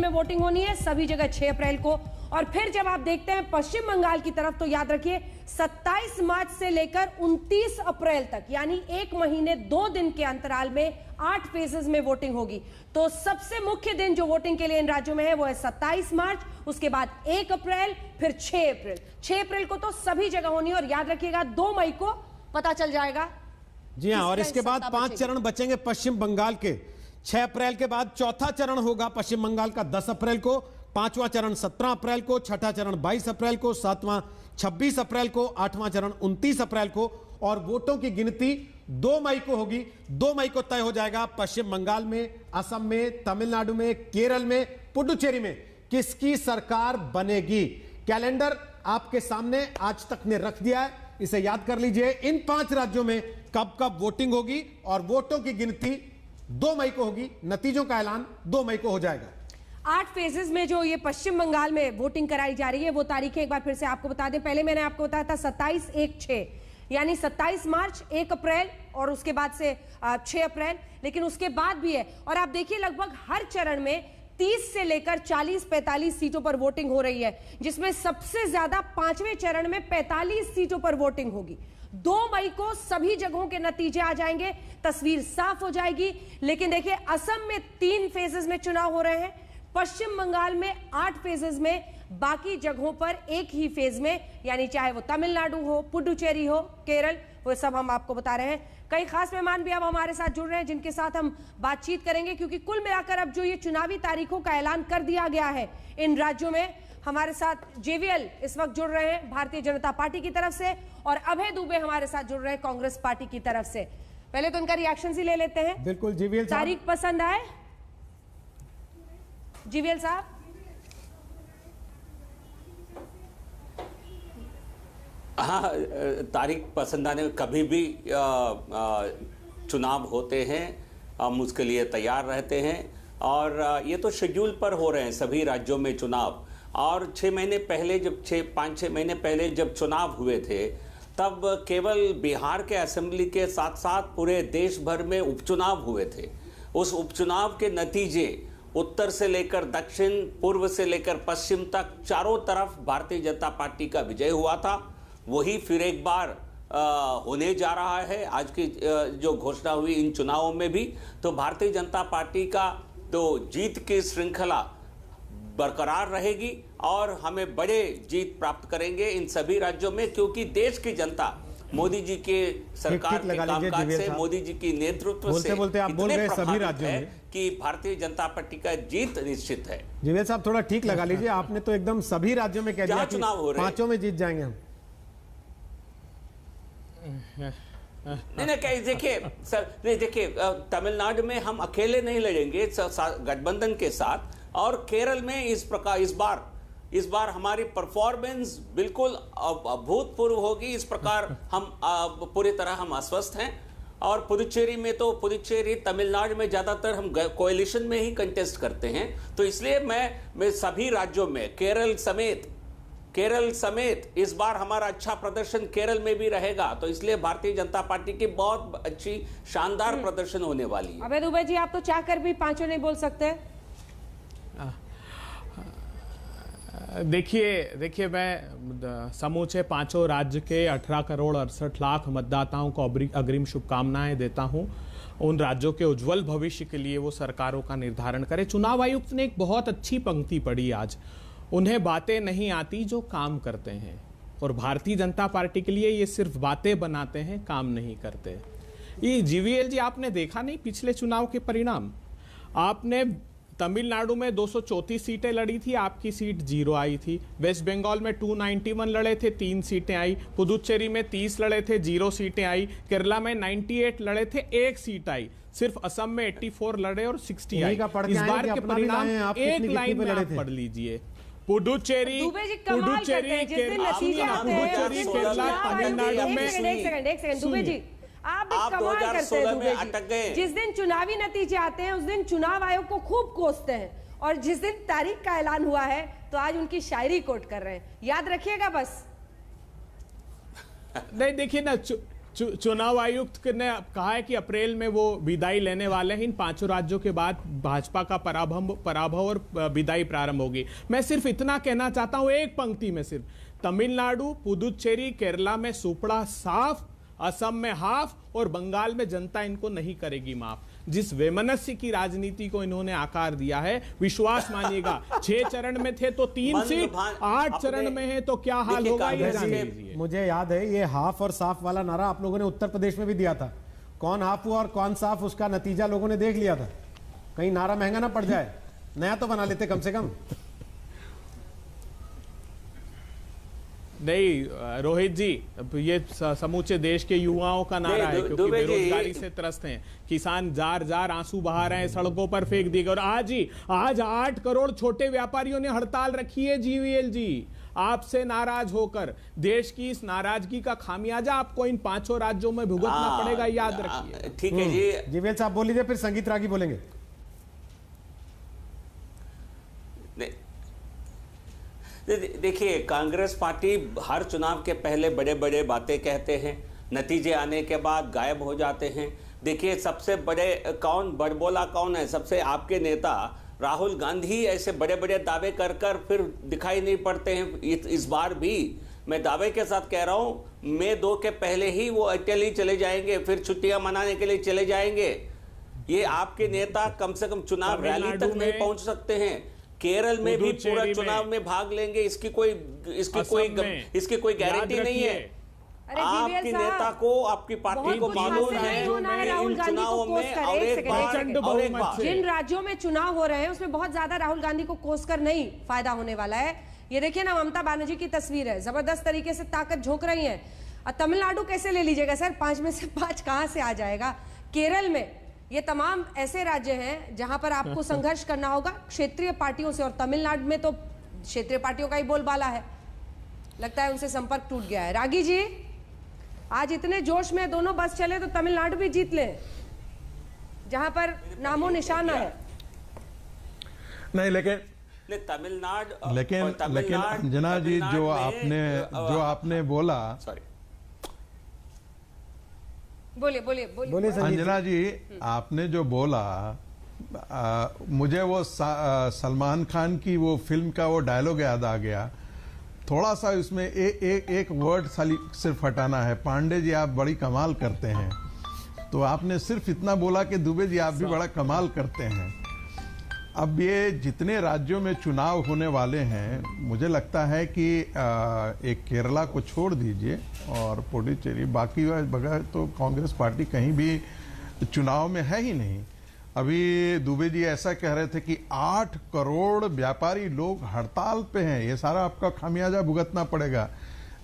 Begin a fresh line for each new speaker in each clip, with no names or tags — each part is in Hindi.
में वोटिंग होनी है, सभी जगह 6 अप्रैल को। और फिर जब आप देखते हैं पश्चिम बंगाल की तरफ, तो याद रखिए 27 मार्च से लेकर 29 अप्रैल तक, यानी 1 महीने 2 दिन के अंतराल में 8 फेजेस में वोटिंग होगी। तो सबसे मुख्य दिन जो वोटिंग के लिए इन राज्यों में है वो है 27 मार्च, उसके बाद 1 अप्रैल, फिर 6 अप्रैल। 6 अप्रैल को तो सभी जगह होनी है। और याद रखिएगा 2 मई को पता चल जाएगा।
जी हाँ, और इसके बाद 5 चरण बचेंगे पश्चिम बंगाल के। 6 अप्रैल के बाद चौथा चरण होगा पश्चिम बंगाल का 10 अप्रैल को, 5वां चरण 17 अप्रैल को, 6ठा चरण 22 अप्रैल को, 7वां 26 अप्रैल को, 8वां चरण 29 अप्रैल को, और वोटों की गिनती 2 मई को होगी। 2 मई को तय हो जाएगा पश्चिम बंगाल में, असम में, तमिलनाडु में, केरल में, पुडुचेरी में किसकी सरकार बनेगी। कैलेंडर आपके सामने आज तक ने रख दिया है, इसे याद कर लीजिए। इन 5 राज्यों में कब कब वोटिंग होगी और वोटों की गिनती 2 मई को होगी। नतीजों का ऐलान 2 मई को हो जाएगा।
8 फेजेस में जो ये पश्चिम बंगाल में वोटिंग कराई जा रही है, वो तारीखें एक बार फिर से आपको बता दें। पहले मैंने आपको बताया था 27, 1, 6, यानी 27 मार्च, 1 अप्रैल और उसके बाद से 6 अप्रैल। लेकिन उसके बाद भी है, और आप देखिए लगभग हर चरण में 30 से लेकर 40-45 सीटों पर वोटिंग हो रही है, जिसमें सबसे ज्यादा 5वें चरण में 45 सीटों पर वोटिंग होगी। 2 मई को सभी जगहों के नतीजे आ जाएंगे, तस्वीर साफ हो जाएगी। लेकिन देखिए असम में 3 फेजेस में चुनाव हो रहे हैं, पश्चिम बंगाल में 8 फेजेस में, बाकी जगहों पर एक ही फेज में, यानी चाहे वो तमिलनाडु हो, पुडुचेरी हो, केरल, वो सब हम आपको बता रहे हैं। कई खास मेहमान भी अब हमारे साथ जुड़ रहे हैं, जिनके साथ हम बातचीत करेंगे, क्योंकि कुल मिलाकर अब जो ये चुनावी तारीखों का ऐलान कर दिया गया है इन राज्यों में। हमारे साथ जेवीएल इस वक्त जुड़ रहे हैं भारतीय जनता पार्टी की तरफ से, और अभय दुबे हमारे साथ जुड़ रहे हैं कांग्रेस पार्टी की तरफ से। पहले तो उनका रिएक्शन ही ले लेते हैं।
बिल्कुल जेवीएल साहब,
तारीख पसंद आए जेवीएल साहब?
हाँ, तारीख पसंद आने, कभी भी चुनाव होते हैं, हम उसके लिए तैयार रहते हैं। और ये तो शेड्यूल पर हो रहे हैं सभी राज्यों में चुनाव। और 6 महीने पहले जब 5-6 महीने पहले जब चुनाव हुए थे, तब केवल बिहार के असेंबली के साथ साथ पूरे देश भर में उपचुनाव हुए थे। उस उपचुनाव के नतीजे उत्तर से लेकर दक्षिण, पूर्व से लेकर पश्चिम तक चारों तरफ भारतीय जनता पार्टी का विजय हुआ था। वही फिर एक बार होने जा रहा है। आज की जो घोषणा हुई इन चुनावों में भी, तो भारतीय जनता पार्टी का तो जीत की श्रृंखला बरकरार रहेगी और हमें बड़े जीत प्राप्त करेंगे इन सभी राज्यों में, क्योंकि देश की जनता मोदी जी के सरकार के कामकाज से, मोदी जी की नेतृत्व से
बोलते आप बोल रहे सभी राज्यों में
कि भारतीय जनता पार्टी का जीत निश्चित है।
जेवीएल साहब थोड़ा ठीक लगा लीजिए, आपने तो एकदम सभी राज्यों में कह दिया कि
चुनाव हो रहे
5 में जीत जाएंगे हम।
नहीं, देखिए सर, नहीं देखिए, तमिलनाडु में हम अकेले नहीं लड़ेंगे गठबंधन के साथ, और केरल में इस बार हमारी परफॉर्मेंस बिल्कुल अभूतपूर्व होगी। इस प्रकार हम पूरी तरह हम आश्वस्त हैं। और पुडुचेरी में तो तमिलनाडु में ज्यादातर हम कोएलिशन में ही कंटेस्ट करते हैं, तो इसलिए मैं सभी राज्यों में केरल समेत इस बार हमारा अच्छा प्रदर्शन केरल में भी रहेगा। तो इसलिए भारतीय जनता पार्टी की बहुत अच्छी शानदार प्रदर्शन होने वाली है।
अबे दुबे जी, आप तो चाहकर भी 5 नहीं बोल सकते।
देखिए मैं समूचे 5 राज्य के 18 करोड़ 68 लाख मतदाताओं को अग्रिम शुभकामनाएं देता हूं। उन राज्यों के उज्जवल भविष्य के लिए वो सरकारों का निर्धारण करें। चुनाव आयुक्त ने एक बहुत अच्छी पंक्ति पढ़ी आज, उन्हें बातें नहीं आती जो काम करते हैं। और भारतीय जनता पार्टी के लिए ये सिर्फ बातें बनाते हैं, काम नहीं करते। ये जीवीएल जी, आपने देखा नहीं पिछले चुनाव के परिणाम? आपने तमिलनाडु में 234 सीटें लड़ी थी, आपकी सीट 0 आई थी। वेस्ट बंगाल में 291 लड़े थे, 3 सीटें आई। पुदुचेरी में 30 लड़े थे, 0 सीटें आई। केरला में 98 लड़े थे, 1 सीट आई। सिर्फ असम में 84 लड़े और 60 आई। इस बार के परिणाम एक लाइन में आप पढ़ लीजिए। पुडुचेरी, केरला, तमिलनाडु में।
एक सेकंड दुबे जी, आप भी कमाल करते हैं दुबे जी। जिस दिन चुनावी नतीजे आते हैं उस दिन चुनाव आयोग को खूब कोसते हैं, और जिस दिन तारीख का ऐलान हुआ है तो आज उनकी शायरी कोट कर रहे हैं। याद रखिएगा बस।
नहीं देखिए ना, चुनाव आयुक्त ने कहा है कि अप्रैल में वो विदाई लेने वाले हैं। इन 5 राज्यों के बाद भाजपा का पराभव और विदाई प्रारंभ होगी। मैं सिर्फ इतना कहना चाहता हूं एक पंक्ति में, सिर्फ तमिलनाडु, पुदुचेरी, केरला में सुपड़ा साफ, असम में हाफ और बंगाल में जनता इनको नहीं करेगी माफ। जिस वैमनस्य की राजनीति को इन्होंने आकार दिया है, विश्वास मानिएगा 6 चरण में थे तो 3 सीट, 8 चरण में है तो क्या हाल होगा ये जान लीजिए।
मुझे याद है ये हाफ और साफ वाला नारा आप लोगों ने उत्तर प्रदेश में भी दिया था। कौन हाफ हुआ और कौन साफ, उसका नतीजा लोगों ने देख लिया था। कहीं नारा महंगा ना पड़ जाए, नया तो बना लेते कम से कम।
नहीं रोहित जी, ये समूचे देश के युवाओं का नारा है, क्योंकि बेरोजगारी से त्रस्त हैं, किसान जार जार आंसू बहा रहे हैं, सड़कों पर फेंक दिए गए। और आज 8 करोड़ छोटे व्यापारियों ने हड़ताल रखी है जीवीएल जी, आपसे नाराज होकर। देश की इस नाराजगी का खामियाजा आपको इन 5 राज्यों में भुगतना पड़ेगा, याद रखिए।
ठीक है जी,
जीवीएल साहब बोल लीजिए, फिर संगीत रागी बोलेंगे।
देखिए, कांग्रेस पार्टी हर चुनाव के पहले बड़े बड़े बातें कहते हैं, नतीजे आने के बाद गायब हो जाते हैं। देखिए, सबसे बड़े बड़बोला कौन है? सबसे आपके नेता राहुल गांधी ऐसे बड़े बड़े दावे कर फिर दिखाई नहीं पड़ते हैं। इस बार भी मैं दावे के साथ कह रहा हूं, मई 2 के पहले ही वो इटली चले जाएंगे, फिर छुट्टियां मनाने के लिए चले जाएंगे। ये आपके नेता कम से कम चुनाव रैली तक नहीं पहुंच सकते हैं। केरल में भी पूरा चुनाव में भाग लेंगे, इसकी कोई गारंटी नहीं है। आपकी नेता को, आपकी पार्टी को मालूम है इन चुनावों में और एक बात,
जिन राज्यों में चुनाव हो रहे हैं उसमें बहुत ज्यादा राहुल गांधी को कोसकर नहीं फायदा होने वाला है। ये देखिए ना, ममता बनर्जी की तस्वीर है, जबरदस्त तरीके से ताकत झोंक रही है। और तमिलनाडु कैसे ले लीजिएगा सर? 5 में से 5 कहां से आ जाएगा? केरल में, ये तमाम ऐसे राज्य हैं जहां पर आपको संघर्ष करना होगा क्षेत्रीय पार्टियों से, और तमिलनाडु में तो क्षेत्रीय पार्टियों का ही बोलबाला है। लगता है उनसे संपर्क टूट गया है। रागी जी, आज इतने जोश में दोनों बस चले तो तमिलनाडु भी जीत ले, जहां पर नामो निशाना है।
नहीं, लेकिन अंजना जी, जो आपने बोला,
बोलिए
अंजना जी, आपने जो बोला, मुझे वो सलमान खान की वो फिल्म का वो डायलॉग याद आ गया। थोड़ा सा उसमें एक वर्ड सिर्फ हटाना है। पांडे जी, आप बड़ी कमाल करते हैं। तो आपने सिर्फ इतना बोला कि दुबे जी आप भी बड़ा कमाल करते हैं। अब ये जितने राज्यों में चुनाव होने वाले हैं, मुझे लगता है कि एक केरला को छोड़ दीजिए और पुडुचेरी, बाकी बगैर तो कांग्रेस पार्टी कहीं भी चुनाव में है ही नहीं। अभी दुबे जी ऐसा कह रहे थे कि 8 करोड़ व्यापारी लोग हड़ताल पे हैं, ये सारा आपका खामियाजा भुगतना पड़ेगा।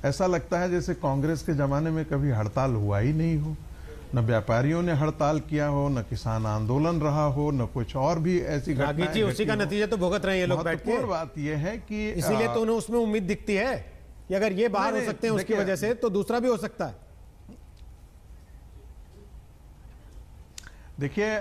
ऐसा लगता है जैसे कांग्रेस के जमाने में कभी हड़ताल हुआ ही नहीं हो, न व्यापारियों ने हड़ताल किया हो, न किसान आंदोलन रहा हो, न कुछ और भी ऐसी घटनाएं
जी। उसी का नतीजा तो भुगत रहे हैं लोग बैठ के।
बात यह है कि
इसीलिए तो उन्हें उसमें उम्मीद दिखती है कि अगर ये बाहर हो सकते हैं उसकी वजह से, तो दूसरा भी हो सकता है।
देखिए,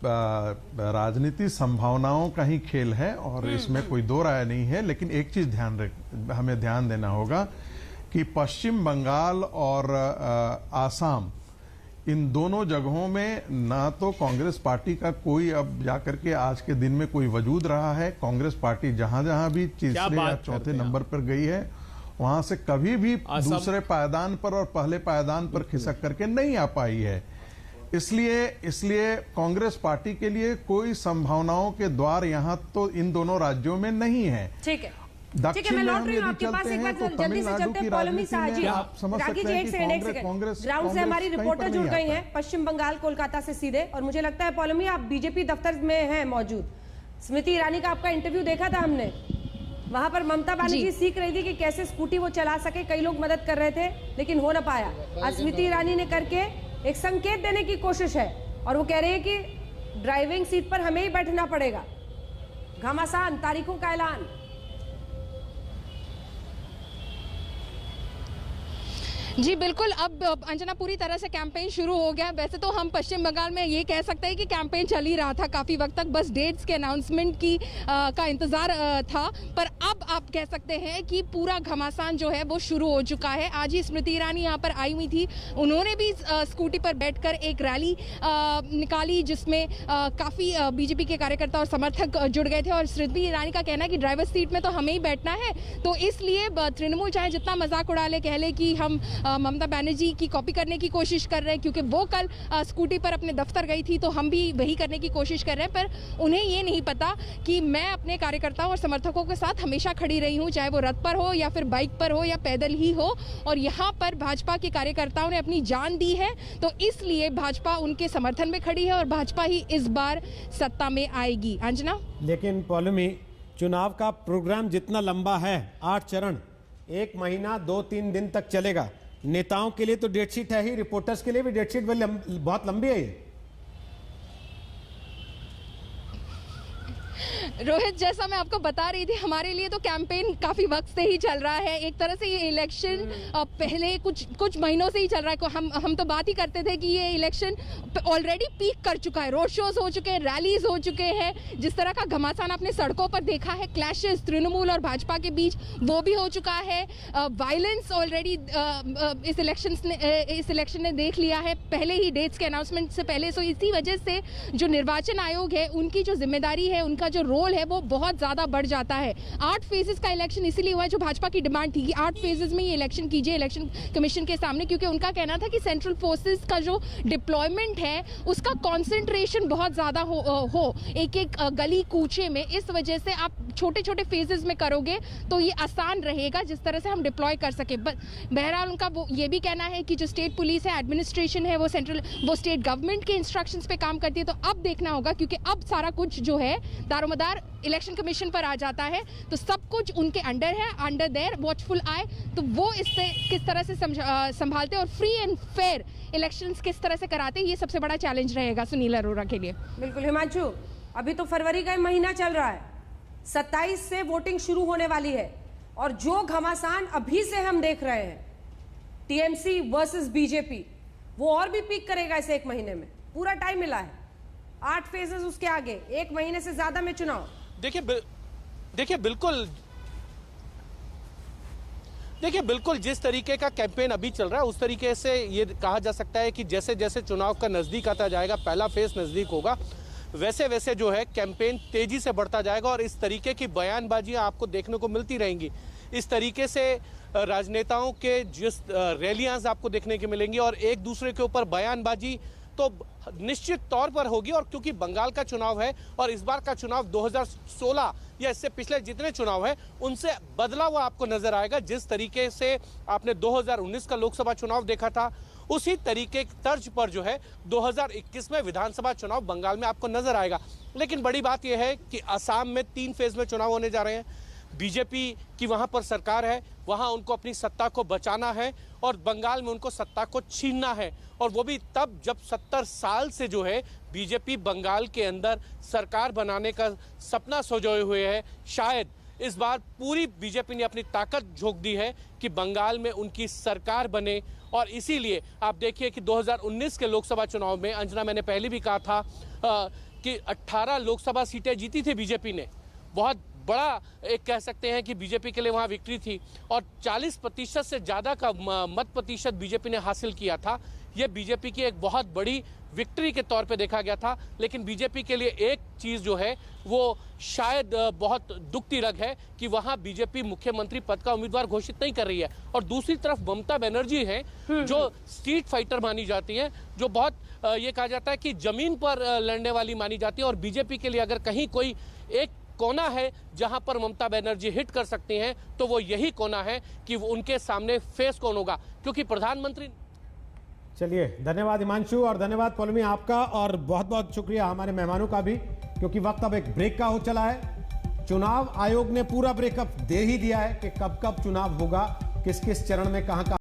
राजनीति संभावनाओं का ही खेल है और इसमें कोई दो राय नहीं है। लेकिन एक चीज हमें ध्यान देना होगा कि पश्चिम बंगाल और आसाम, इन दोनों जगहों में ना तो कांग्रेस पार्टी का कोई अब जाकर के आज के दिन में कोई वजूद रहा है। कांग्रेस पार्टी जहां जहां भी तीसरे या चौथे नंबर पर गई है, वहां से कभी भी दूसरे पायदान पर और पहले पायदान पर खिसक करके नहीं आ पाई है। इसलिए कांग्रेस पार्टी के लिए कोई संभावनाओं के द्वार यहां तो इन दोनों राज्यों में नहीं है।
ठीक है,
दक्षिण में हम यदि
आपके पास
चलते हैं तो तमिलनाडु की राजनीति में आप समझ सकते हैं कि कांग्रेस
ग्राउंड से हमारी रिपोर्टर जुड़ गई हैं पश्चिम बंगाल कोलकाता से सीधे, और मुझे लगता है पौलमी आप बीजेपी दफ्तर में हैं मौजूद। स्मृति ईरानी का आपका इंटरव्यू देखा था हमने, वहां पर ममता बनर्जी सीख रही थी कि कैसे स्कूटी वो चला सके। कई लोग मदद कर रहे थे लेकिन हो ना पाया। आज स्मृति ईरानी ने करके एक संकेत देने की कोशिश है और वो कह रही है कि ड्राइविंग सीट पर हमें ही बैठना पड़ेगा। घमासान तारीखों का ऐलान।
जी बिल्कुल, अब अंजना पूरी तरह से कैंपेन शुरू हो गया। वैसे तो हम पश्चिम बंगाल में ये कह सकते हैं कि कैंपेन चल ही रहा था काफ़ी वक्त तक, बस डेट्स के अनाउंसमेंट की का इंतज़ार था, पर अब आप कह सकते हैं कि पूरा घमासान जो है वो शुरू हो चुका है। आज ही स्मृति ईरानी यहाँ पर आई हुई थी, उन्होंने भी स्कूटी पर बैठकर एक रैली निकाली जिसमें काफ़ी बीजेपी के कार्यकर्ता और समर्थक जुड़ गए थे। और स्मृति ईरानी का कहना है कि ड्राइवर सीट में तो हमें ही बैठना है, तो इसलिए तृणमूल चाहे जितना मजाक उड़ा ले, कह ले कि हम ममता बनर्जी की कॉपी करने की कोशिश कर रहे हैं, क्योंकि वो कल स्कूटी पर अपने दफ्तर गई थी, तो हम भी वही करने की कोशिश कर रहे हैं। पर उन्हें ये नहीं पता कि मैं अपने कार्यकर्ताओं और समर्थकों के साथ हमेशा खड़ी रही हूँ, चाहे वो रथ पर हो या फिर बाइक पर हो या पैदल ही हो। और यहाँ पर भाजपा के कार्यकर्ताओं ने अपनी जान दी है, तो इसलिए भाजपा उनके समर्थन में खड़ी है और भाजपा ही इस बार सत्ता में आएगी। अंजना, लेकिन
पौलमी, चुनाव का प्रोग्राम जितना लंबा है, 8 चरण, 1 महीना 2-3 दिन तक चलेगा। नेताओं के लिए तो डेट शीट है ही, रिपोर्टर्स के लिए भी डेट शीट बहुत लंबी है ये।
रोहित, जैसा मैं आपको बता रही थी, हमारे लिए तो कैंपेन काफ़ी वक्त से ही चल रहा है। एक तरह से ये इलेक्शन पहले कुछ महीनों से ही चल रहा है। हम तो बात ही करते थे कि ये इलेक्शन ऑलरेडी पीक कर चुका है, रोड शोज हो चुके हैं, रैलीज हो चुके हैं, जिस तरह का घमासान आपने सड़कों पर देखा है, क्लैशेस तृणमूल और भाजपा के बीच, वो भी हो चुका है। वायलेंस ऑलरेडी इस इलेक्शन ने देख लिया है पहले ही, डेट्स के अनाउंसमेंट से पहले। सो इसी वजह से जो निर्वाचन आयोग है, उनकी जो जिम्मेदारी है, उनका जो रोल है, वो बहुत ज्यादा बढ़ जाता है। 8 फेजेस का इलेक्शन इसीलिए हुआ है, जो भाजपा की डिमांड थी कि 8 फेजेस में ये इलेक्शन कीजिए इलेक्शन कमीशन के सामने, क्योंकि उनका कहना था कि सेंट्रल फोर्सेस का जो डिप्लॉयमेंट है उसका कंसंट्रेशन बहुत ज्यादा हो एक गली कूचे में। इस वजह से आप छोटे छोटे फेजेस में करोगे तो ये आसान रहेगा, जिस तरह से हम डिप्लॉय कर सके। बहरहाल उनका वो ये भी कहना है कि जो स्टेट पुलिस है, एडमिनिस्ट्रेशन है, वो स्टेट गवर्नमेंट के इंस्ट्रक्शंस पे काम करती है। तो अब देखना होगा, क्योंकि अब सारा कुछ जो है दारोमदार इलेक्शन कमीशन पर आ जाता है, तो सब कुछ उनके अंडर है, अंडर देयर वॉचफुल आई। तो वो इससे किस तरह से संभालते और फ्री एंड फेयर इलेक्शंस किस तरह से कराते, ये सबसे बड़ा चैलेंज रहेगा सुनील अरोड़ा के लिए।
बिल्कुल हिमांशु, अभी तो फरवरी का महीना चल रहा है, 27 से वोटिंग शुरू होने वाली है, और जो घमासान अभी से हम देख रहे हैं टीएमसी वर्सेस बीजेपी, वो और भी पीक करेगा इस 1 महीने में। पूरा टाइम मिला है, 8 फेजेस उसके आगे, 1 महीने से ज्यादा में चुनाव।
देखिए बिल्कुल जिस तरीके का कैंपेन अभी चल रहा है, उस तरीके से ये कहा जा सकता है कि जैसे जैसे चुनाव का नजदीक आता जाएगा, पहला फेज नजदीक होगा, वैसे वैसे जो है कैंपेन तेजी से बढ़ता जाएगा और इस तरीके की बयानबाजियां आपको देखने को मिलती रहेंगी। इस तरीके से राजनेताओं के जिस रैलियां आपको देखने को मिलेंगी और एक दूसरे के ऊपर बयानबाजी तो निश्चित तौर पर होगी। और क्योंकि बंगाल का चुनाव है और इस बार का चुनाव 2016 या इससे पिछले जितने चुनाव हैं उनसे बदला हुआ आपको नजर आएगा। जिस तरीके से आपने 2019 का लोकसभा चुनाव देखा था, उसी तरीके तर्ज पर जो है 2021 में विधानसभा चुनाव बंगाल में आपको नजर आएगा। लेकिन बड़ी बात यह है कि असम में 3 फेज में चुनाव होने जा रहे हैं। बीजेपी की वहां पर सरकार है, वहां उनको अपनी सत्ता को बचाना है और बंगाल में उनको सत्ता को छीनना है, और वो भी तब जब 70 साल से जो है बीजेपी बंगाल के अंदर सरकार बनाने का सपना सोचे हुए है। शायद इस बार पूरी बीजेपी ने अपनी ताकत झोंक दी है कि बंगाल में उनकी सरकार बने। और इसीलिए आप देखिए कि 2019 के लोकसभा चुनाव में, अंजना, मैंने पहले भी कहा था कि 18 लोकसभा सीटें जीती थी बीजेपी ने। बहुत बड़ा एक कह सकते हैं कि बीजेपी के लिए वहां विक्ट्री थी और 40% से ज़्यादा का मत प्रतिशत बीजेपी ने हासिल किया था। यह बीजेपी की एक बहुत बड़ी विक्ट्री के तौर पे देखा गया था। लेकिन बीजेपी के लिए एक चीज़ जो है वो शायद बहुत दुख की लग है कि वहां बीजेपी मुख्यमंत्री पद का उम्मीदवार घोषित नहीं कर रही है। और दूसरी तरफ ममता बनर्जी हैं जो स्ट्रीट फाइटर मानी जाती हैं, जो बहुत ये कहा जाता है कि जमीन पर लड़ने वाली मानी जाती है। और बीजेपी के लिए अगर कहीं कोई एक कोना है जहां पर ममता बनर्जी हिट कर सकती हैं, तो वो यही कोना है कि वो उनके सामने फेस कौन होगा, क्योंकि प्रधानमंत्री।
चलिए, धन्यवाद हिमांशु और धन्यवाद पौलमी आपका, और बहुत बहुत शुक्रिया हमारे मेहमानों का भी, क्योंकि वक्त अब एक ब्रेक का हो चला है। चुनाव आयोग ने पूरा ब्रेकअप दे ही दिया है कि कब कब चुनाव होगा, किस किस चरण में कहां